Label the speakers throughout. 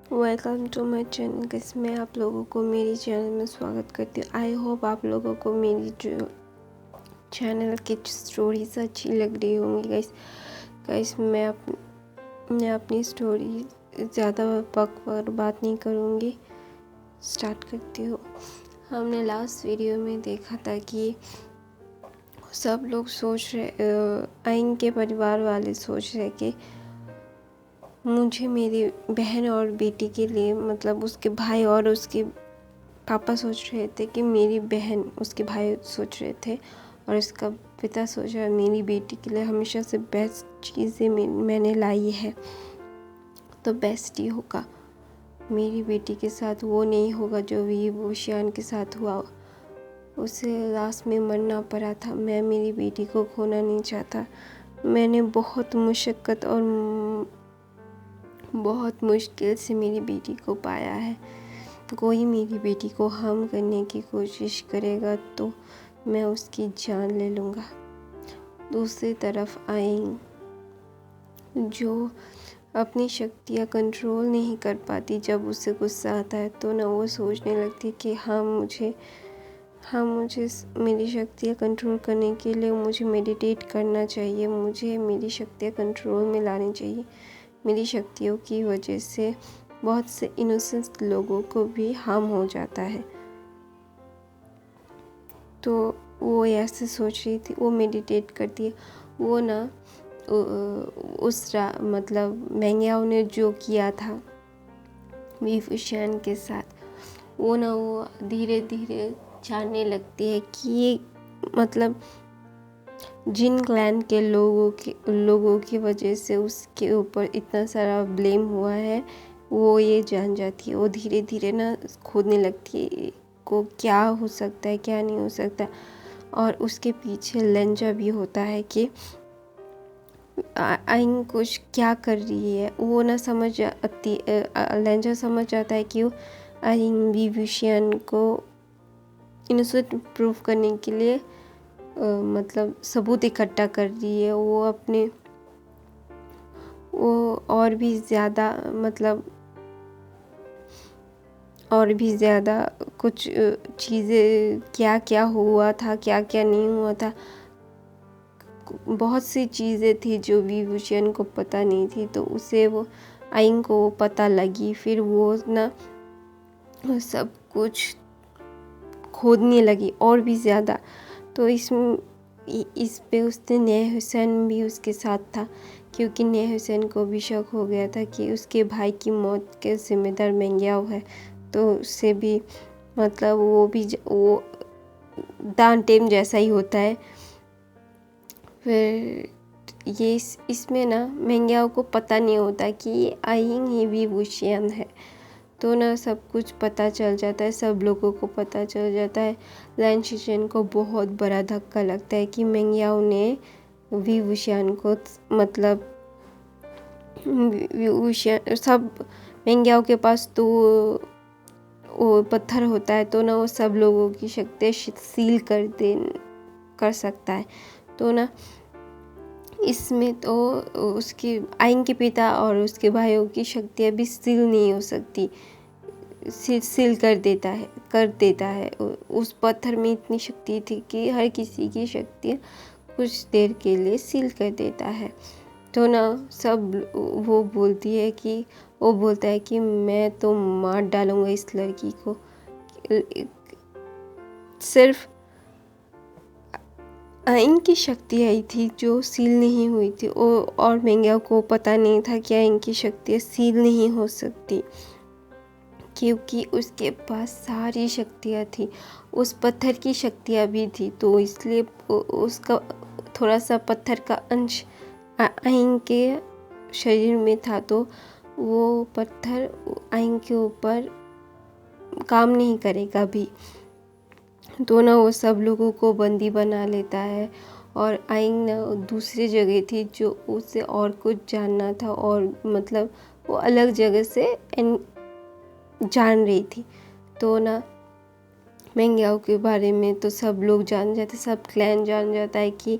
Speaker 1: Welcome to my channel. Guys, मैं आप लोगों को मेरी चैनल में स्वागत करती हूँ। आई होप आप लोगों को मेरी जो चैनल की स्टोरीज अच्छी लग रही होंगी। गाइस मैं अपनी स्टोरी ज़्यादा बक बात नहीं करूँगी, स्टार्ट करती हूँ। हमने लास्ट वीडियो में देखा था कि सब लोग सोच रहे, आइन के परिवार वाले सोच रहे कि मुझे मेरी बहन और बेटी के लिए, मतलब उसके भाई और उसके पापा सोच रहे थे कि मेरी बहन, उसके भाई सोच रहे थे और उसका पिता सोच रहा मेरी बेटी के लिए हमेशा से बेस्ट चीज़ें मैंने लाई है, तो बेस्ट ही होगा। मेरी बेटी के साथ वो नहीं होगा जो विभूषण के साथ हुआ। उसे लास्ट में मरना पड़ा था। मैं मेरी बेटी को खोना नहीं चाहता। मैंने बहुत मुशक्क़त और बहुत मुश्किल से मेरी बेटी को पाया है। कोई मेरी बेटी को हार्म करने की कोशिश करेगा तो मैं उसकी जान ले लूँगा। दूसरी तरफ आइन, जो अपनी शक्तियाँ कंट्रोल नहीं कर पाती, जब उसे गुस्सा आता है तो ना वो सोचने लगती कि मुझे मेरी शक्तियाँ कंट्रोल करने के लिए मुझे मेडिटेट करना चाहिए, मुझे मेरी शक्तियाँ कंट्रोल में लानी चाहिए। मेरी शक्तियों की वजह से बहुत से इनोसेंट लोगों को भी हार्म हो जाता है। तो वो ऐसे सोच रही थी। वो मेडिटेट करती है। वो ना मतलब मैंग्याओ ने जो किया था विभूषण के साथ, वो धीरे धीरे जानने लगती है कि ये मतलब जिन क्लैन के लोगों की वजह से उसके ऊपर इतना सारा ब्लेम हुआ है, वो ये जान जाती है। वो धीरे धीरे ना खोदने लगती है को क्या हो सकता है, क्या नहीं हो सकता। और उसके पीछे लेंजा भी होता है कि आइन कुछ क्या कर रही है। वो ना समझ आती, लेंजा समझ आता है कि वो आइन विभूषण को इनोसेंट प्रूव करने के लिए मतलब सबूत इकट्ठा कर रही है। वो और भी ज़्यादा कुछ चीज़ें, क्या क्या हुआ था, क्या क्या नहीं हुआ था, बहुत सी चीज़ें थी जो विभूषण को पता नहीं थी, तो उसे वो आइन को पता लगी। फिर वो ना सब कुछ खोदने लगी और भी ज़्यादा। तो इस पे उसने नए हुसैन भी उसके साथ था, क्योंकि नए हुसैन को भी शक हो गया था कि उसके भाई की मौत के ज़िम्मेदार मैंग्याओ है। तो उससे भी मतलब वो दान टेम जैसा ही होता है। फिर ये इसमें ना मैंग्याओ को पता नहीं होता कि ये आइन ही विभूषण है। तो ना सब कुछ पता चल जाता है, सब लोगों को पता चल जाता है। लैन शिशन को बहुत बड़ा धक्का लगता है कि मैंग्याओ ने विभूषण को, मतलब विभूषण, सब मैंग्याओ के पास तो वो पत्थर होता है, तो ना वो सब लोगों की शक्ति सील कर सकता है। तो ना इसमें तो उसकी आइन के पिता और उसके भाइयों की शक्तियाँ भी सील नहीं हो सकती, सील कर देता है। उस पत्थर में इतनी शक्ति थी कि हर किसी की शक्तियाँ कुछ देर के लिए सील कर देता है। तो ना सब वो बोलता है कि मैं तो मार डालूंगा इस लड़की को। सिर्फ आइन की शक्ति आई थी जो सील नहीं हुई थी, और मैंग्याओ को पता नहीं था कि आइन की शक्तियाँ सील नहीं हो सकती, क्योंकि उसके पास सारी शक्तियाँ थी। उस पत्थर की शक्तियाँ भी थी, तो इसलिए उसका थोड़ा सा पत्थर का अंश आइन के शरीर में था, तो वो पत्थर आइन के ऊपर काम नहीं करेगा भी। तो ना वो सब लोगों को बंदी बना लेता है। और आइन दूसरी जगह थी जो उसे और कुछ जानना था, और मतलब वो अलग जगह से जान रही थी। तो ना मैंग्याओ के बारे में तो सब लोग जान जाते, सब क्लैन जान जाता है कि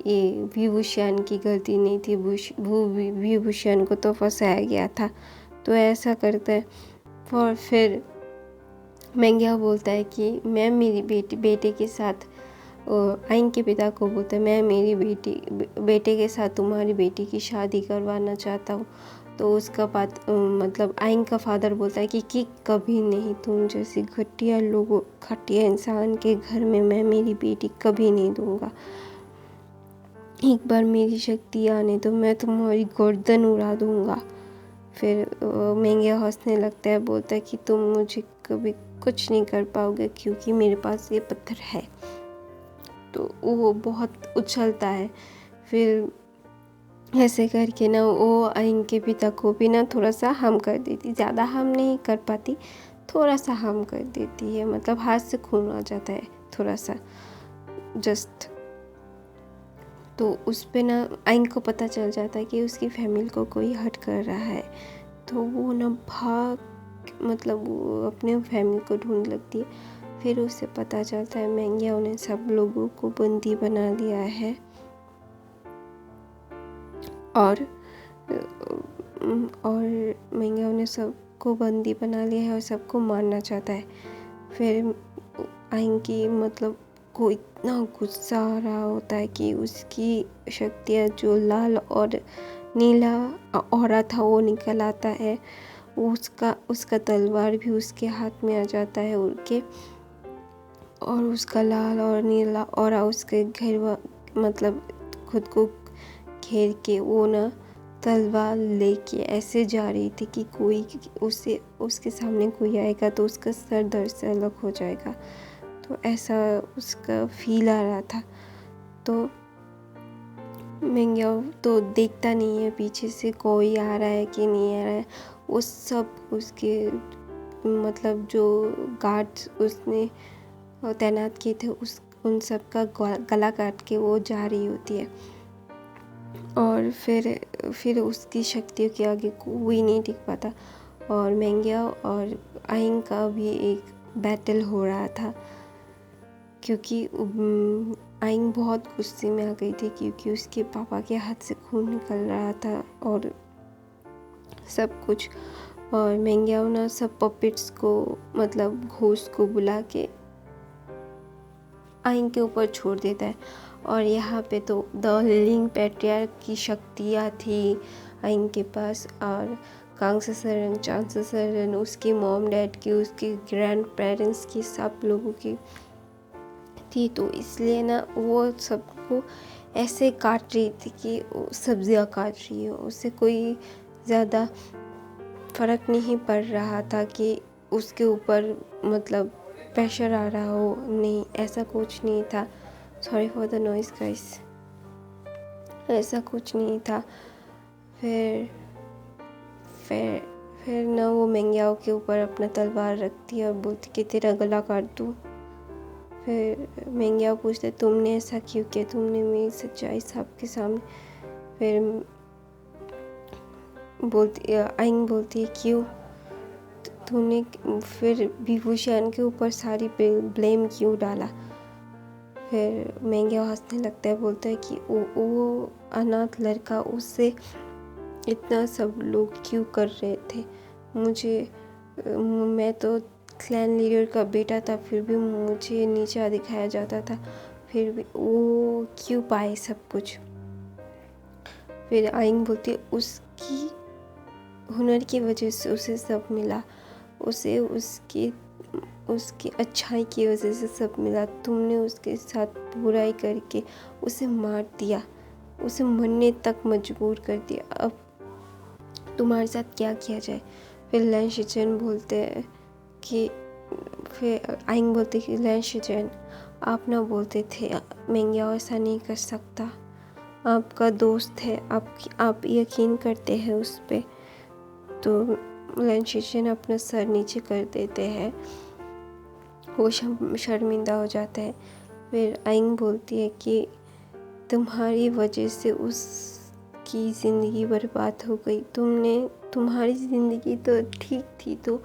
Speaker 1: ये विभूषण की गलती नहीं थी, विभूषण को तो फंसाया गया था। तो ऐसा करता है। और फिर मेंग्या बोलता है कि मैं मेरी बेटे के साथ, आइंग के पिता को बोलता है, मैं मेरी बेटे के साथ तुम्हारी बेटी की शादी करवाना चाहता हूँ। तो उसका बात मतलब आइंग का फादर बोलता है कि कभी नहीं, तुम जैसी घटिया इंसान के घर में मैं मेरी बेटी कभी नहीं दूंगा। एक बार मेरी शक्ति आने तो मैं तुम्हारी गर्दन उड़ा दूंगा। फिर मेंग्या हंसने लगता है, बोलता है कि तुम मुझे कभी कुछ नहीं कर पाओगे क्योंकि मेरे पास ये पत्थर है। तो वो बहुत उछलता है। फिर ऐसे करके ना वो आइंग के पिता को भी ना थोड़ा सा हम कर देती, ज़्यादा हम नहीं कर पाती, थोड़ा सा हम कर देती है, मतलब हाथ से खून आ जाता है थोड़ा सा जस्ट। तो उस पे ना आइंग को पता चल जाता है कि उसकी फैमिली को कोई हर्ट कर रहा है। तो वो ना मतलब वो अपने फैमिली को ढूंढ लगती है। फिर उसे पता चलता है मेंग्या ने सब लोगों को बंदी बना लिया है और मेंग्या ने सबको बंदी बना लिया है और सबको मारना चाहता है। फिर आइंग की मतलब को इतना गुस्सा आ रहा होता है कि उसकी शक्तियाँ जो लाल और नीला ऑरा था वो निकल आता है। उसका तलवार भी उसके हाथ में आ जाता है उड़ के, और उसका लाल और नीला ऑरा उसके मतलब खुद को घेर के वो ना तलवार लेके ऐसे जा रही थी कि कोई उसके सामने कोई आएगा तो उसका सर दर्द से अलग हो जाएगा। तो ऐसा उसका फील आ रहा था। तो मेंग्या तो देखता नहीं है पीछे से कोई आ रहा है कि नहीं आ रहा है। वो सब उसके मतलब जो गार्ड्स उसने तैनात किए थे उन सब का गला काट के वो जा रही होती है। और फिर उसकी शक्तियों के आगे कोई नहीं टिक पाता। और मेंग्या और आइंग का भी एक बैटल हो रहा था क्योंकि आइंग बहुत गुस्से में आ गई थी क्योंकि उसके पापा के हाथ से खून निकल रहा था और सब कुछ। और मेंग्या ना सब पपेट्स को मतलब घोस्ट को बुला के आइंग के ऊपर छोड़ देता है। और यहाँ पे तो द हीलिंग पैट्रियार्क की शक्तियाँ थी आइंग के पास, और कांगसेसरन, चांगसेसरन, उसकी मॉम डैड की, उसके ग्रैंड पेरेंट्स की, सब लोगों की थी। तो इसलिए ना वो सबको ऐसे काट रही थी कि सब्जियां काट रही हो, उससे कोई ज़्यादा फर्क नहीं पड़ रहा था कि उसके ऊपर मतलब प्रेशर आ रहा हो, नहीं ऐसा कुछ नहीं था। Sorry for the noise guys, ऐसा कुछ नहीं था। फिर फिर फिर ना वो मेंग्याओ के ऊपर अपना तलवार रखती है और बोलती कि तेरा गला काट दूँ। फिर मेंग्याओ पूछते तुमने ऐसा क्यों किया, तुमने मेरी सच्चाई सबके सामने। फिर आइंग बोलती है क्यों तूने फिर विभूषण के ऊपर सारी ब्लेम क्यों डाला। फिर मेंग्याओ हंसने लगता है, बोलता है कि वो अनाथ लड़का, उससे इतना सब लोग क्यों कर रहे थे। मैं तो क्लैन लीडर का बेटा था, फिर भी मुझे नीचा दिखाया जाता था, फिर भी वो क्यों पाए सब कुछ। फिर आइंग बोलती है उसकी हुनर की वजह से उसे सब मिला, उसे उसकी अच्छाई की वजह से सब मिला। तुमने उसके साथ बुराई करके उसे मार दिया, उसे मरने तक मजबूर कर दिया, अब तुम्हारे साथ क्या किया जाए। फिर लैन शिचेन बोलते हैं कि फिर आइंग बोलते कि लैन शिचेन आप ना बोलते थे मेंग्याओ ऐसा नहीं कर सकता, आपका दोस्त है, आप यकीन करते हैं उस पर। तो लैन शिचेन अपना सर नीचे कर देते हैं, वो शर्मिंदा हो जाता है। फिर आइंग बोलती है कि तुम्हारी वजह से उसकी ज़िंदगी बर्बाद हो गई, तुम्हारी ज़िंदगी तो ठीक थी, तो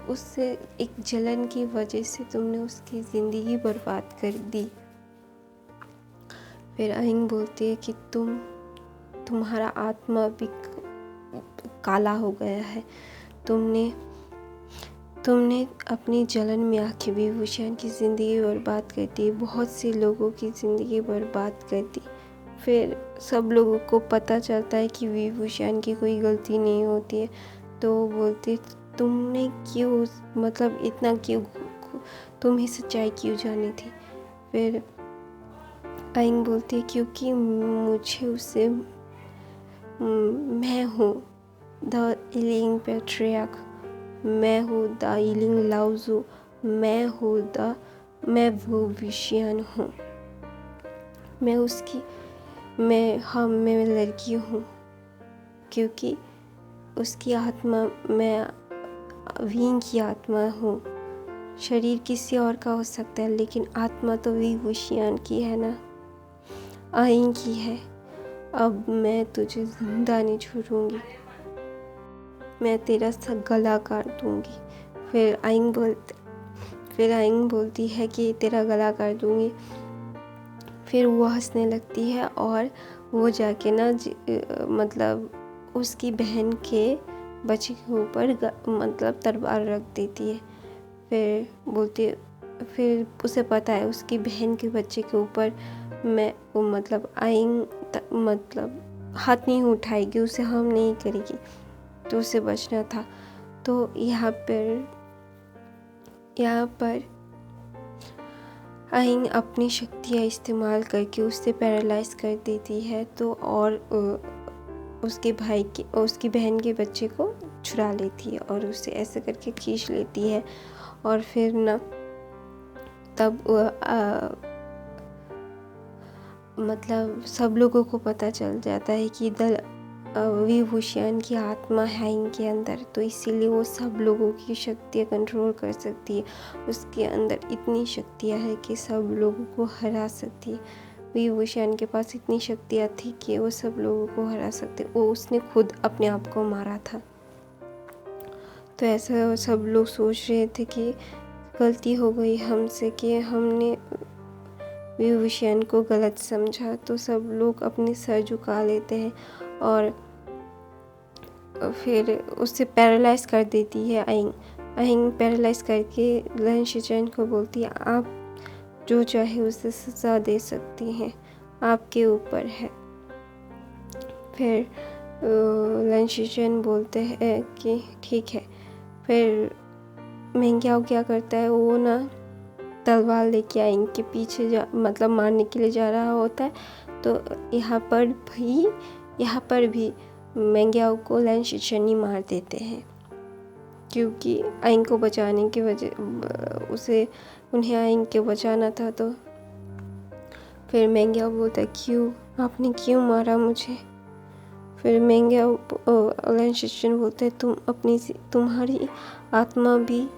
Speaker 1: उससे एक जलन की वजह से तुमने उसकी ज़िंदगी बर्बाद कर दी। फिर आइंग बोलती है कि तुम्हारा आत्मा भी काला हो गया है। तुमने अपनी जलन में आके विभूषण की ज़िंदगी बर्बाद कर दी, बहुत से लोगों की ज़िंदगी बर्बाद कर दी। फिर सब लोगों को पता चलता है कि विभूषण की कोई गलती नहीं होती है, तो वो बोलती तुमने क्यों, मतलब इतना क्यों, तुम्हें सच्चाई क्यों जानी थी। फिर आइंग बोलती है क्योंकि मुझे उससे, मैं हूँ द इलिंग पैट्रियार्क, मैं हूँ द इलिंग लाओज़ू, मैं वो विषयन हूँ, मैं लड़की हूँ, क्योंकि उसकी आत्मा, मैं वीन की आत्मा हूँ। शरीर किसी और का हो सकता है, लेकिन आत्मा तो विभूषण की है ना, आइंग की है। अब मैं तुझे जिंदा नहीं छोड़ूंगी, मैं तेरा सा गला काट दूंगी। फिर आइंग बोलती है कि तेरा गला काट दूंगी। फिर वो हंसने लगती है और वो जाके ना मतलब उसकी बहन के बच्चे के ऊपर मतलब तलवार रख देती है। फिर उसे पता है उसकी बहन के बच्चे के ऊपर मैं वो मतलब आइंग मतलब हाथ नहीं उठाएगी, उसे हार्म नहीं करेगी, तो उसे बचना था। तो यहाँ पर आइंग अपनी शक्तियाँ इस्तेमाल करके उससे पैरालाइज कर देती है, तो और उसकी बहन के बच्चे को छुड़ा लेती है और उसे ऐसे करके खींच लेती है। और फिर ना तब मतलब सब लोगों को पता चल जाता है कि विभूषण की आत्मा है इनके अंदर, तो इसीलिए वो सब लोगों की शक्तियाँ कंट्रोल कर सकती है। उसके अंदर इतनी शक्तियाँ है कि सब लोगों को हरा सकती है। विभूषण के पास इतनी शक्तियाँ थी कि वो सब लोगों को हरा सकते, वो उसने खुद अपने आप को मारा था। तो ऐसा सब लोग सोच रहे थे कि गलती हो गई हमसे कि हमने विभूषण को गलत समझा, तो सब लोग अपने सर झुका लेते हैं और फिर उससे पैरालाइज कर देती है आइंग पैरालाइज करके लन शीचेन को बोलती है आप जो चाहे उसे सज़ा दे सकती हैं, आपके ऊपर है। फिर लन शीचेन बोलते हैं कि ठीक है। फिर मेंग्याओ क्या करता है, वो ना तलवार लेके आइंग के पीछे मतलब मारने के लिए जा रहा होता है। तो यहाँ पर भी मेंग्याओ को लन शीचेन ही मार देते हैं, क्योंकि आइंग को बचाने की वजह उन्हें आइंग के बचाना था। तो फिर मेंग्याओ बोलता है आपने क्यों मारा मुझे। फिर मेंग्याओ लन शीचेन बोलते हैं तुम्हारी आत्मा भी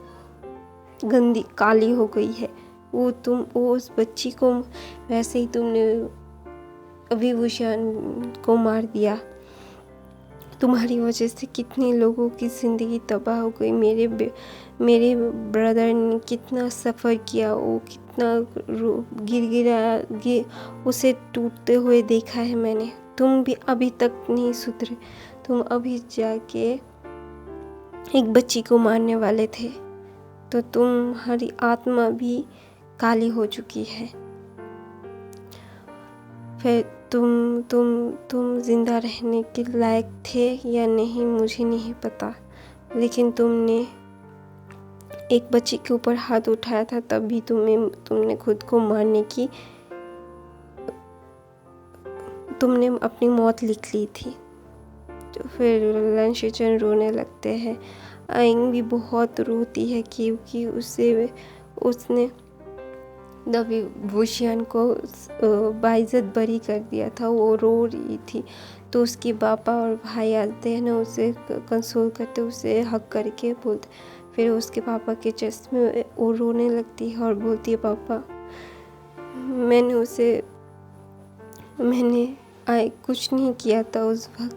Speaker 1: गंदी काली हो गई है, वो उस बच्ची को वैसे ही तुमने विभूषण को मार दिया, तुम्हारी वजह से कितने लोगों की ज़िंदगी तबाह हो गई। मेरे ब्रदर ने कितना सफ़र किया, वो कितना उसे टूटते हुए देखा है मैंने। तुम भी अभी तक नहीं सुधरे, तुम अभी जाके एक बच्ची को मारने वाले थे, तो तुम्हारी आत्मा भी काली हो चुकी है। फिर तुम जिंदा रहने के लायक थे या नहीं मुझे नहीं पता, लेकिन तुमने एक बच्ची के ऊपर हाथ उठाया था, तब भी तुमने खुद को मारने की तुमने अपनी मौत लिख ली थी। तो फिर लन शीचेन रोने लगते हैं। आइंग भी बहुत रोती है क्योंकि उसने विभूषण को बाइज्जत बरी कर दिया था, वो रो रही थी। तो उसके पापा और भाई आते हैं ना, उसे कंसोल करते, उसे हक करके बोलते। फिर उसके पापा के चेस्ट में वो रोने लगती है और बोलती है पापा मैंने कुछ नहीं किया था उस वक्त,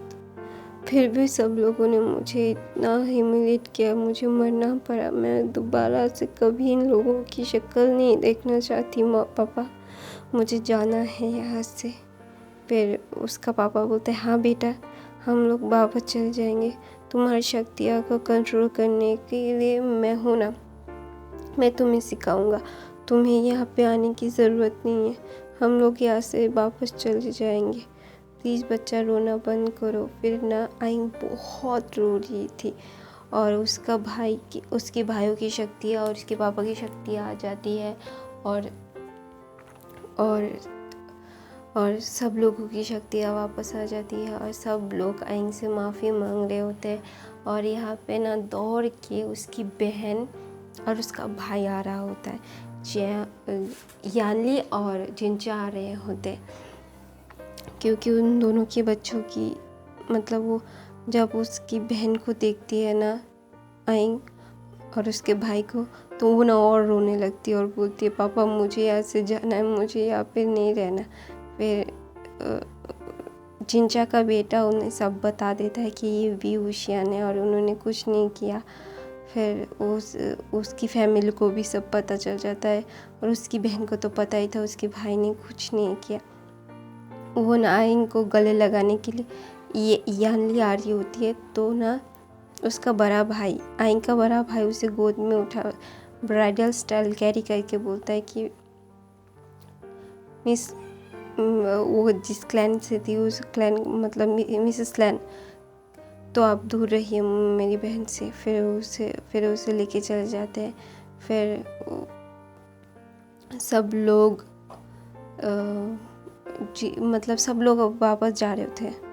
Speaker 1: फिर भी सब लोगों ने मुझे इतना ह्यूमिलेट किया, मुझे मरना पड़ा। मैं दोबारा से कभी इन लोगों की शक्ल नहीं देखना चाहती पापा, मुझे जाना है यहाँ से। फिर उसका पापा बोलते हैं हाँ बेटा, हम लोग वापस चल जाएंगे, तुम्हारी शक्तियाँ को कंट्रोल करने के लिए मैं हूँ ना, मैं तुम्हें सिखाऊंगा। तुम्हें यहाँ पे आने की ज़रूरत नहीं है, हम लोग यहाँ से वापस चले जाएंगे। प्लीज़ बच्चा रोना बंद करो। फिर ना आइंग बहुत रो रही थी और उसके भाइयों की शक्तियाँ और उसके पापा की शक्तियाँ आ जाती है और और सब लोगों की शक्तियाँ वापस आ जाती है और सब लोग आइंग से माफ़ी मांग रहे होते हैं। और यहाँ पे ना दौड़ के उसकी बहन और उसका भाई आ रहा होता है। यानली और जिनचा आ रहे होते हैं, क्योंकि उन दोनों के बच्चों की मतलब वो जब उसकी बहन को देखती है ना आइंग और उसके भाई को, तो वो ना और रोने लगती है और बोलती है पापा मुझे यहाँ से जाना है, मुझे यहाँ पे नहीं रहना। फिर जिंचा का बेटा उन्हें सब बता देता है कि ये भी हुशियान है और उन्होंने कुछ नहीं किया। फिर उसकी फैमिली को भी सब पता चल जाता है और उसकी बहन को तो पता ही था, उसके भाई ने कुछ नहीं किया। वो ना आइंग को गले लगाने के लिए ये यानली आ रही होती है, तो ना उसका बड़ा भाई, आइंग का बड़ा भाई उसे गोद में उठा ब्राइडल स्टाइल कैरी करके बोलता है कि मिस, वो जिस क्लैन से थी उस क्लैन मतलब मिसेस क्लैन, तो आप दूर रहिए मेरी बहन से। फिर उसे लेके चले जाते हैं। फिर सब लोग मतलब सब लोग वापस जा रहे होते हैं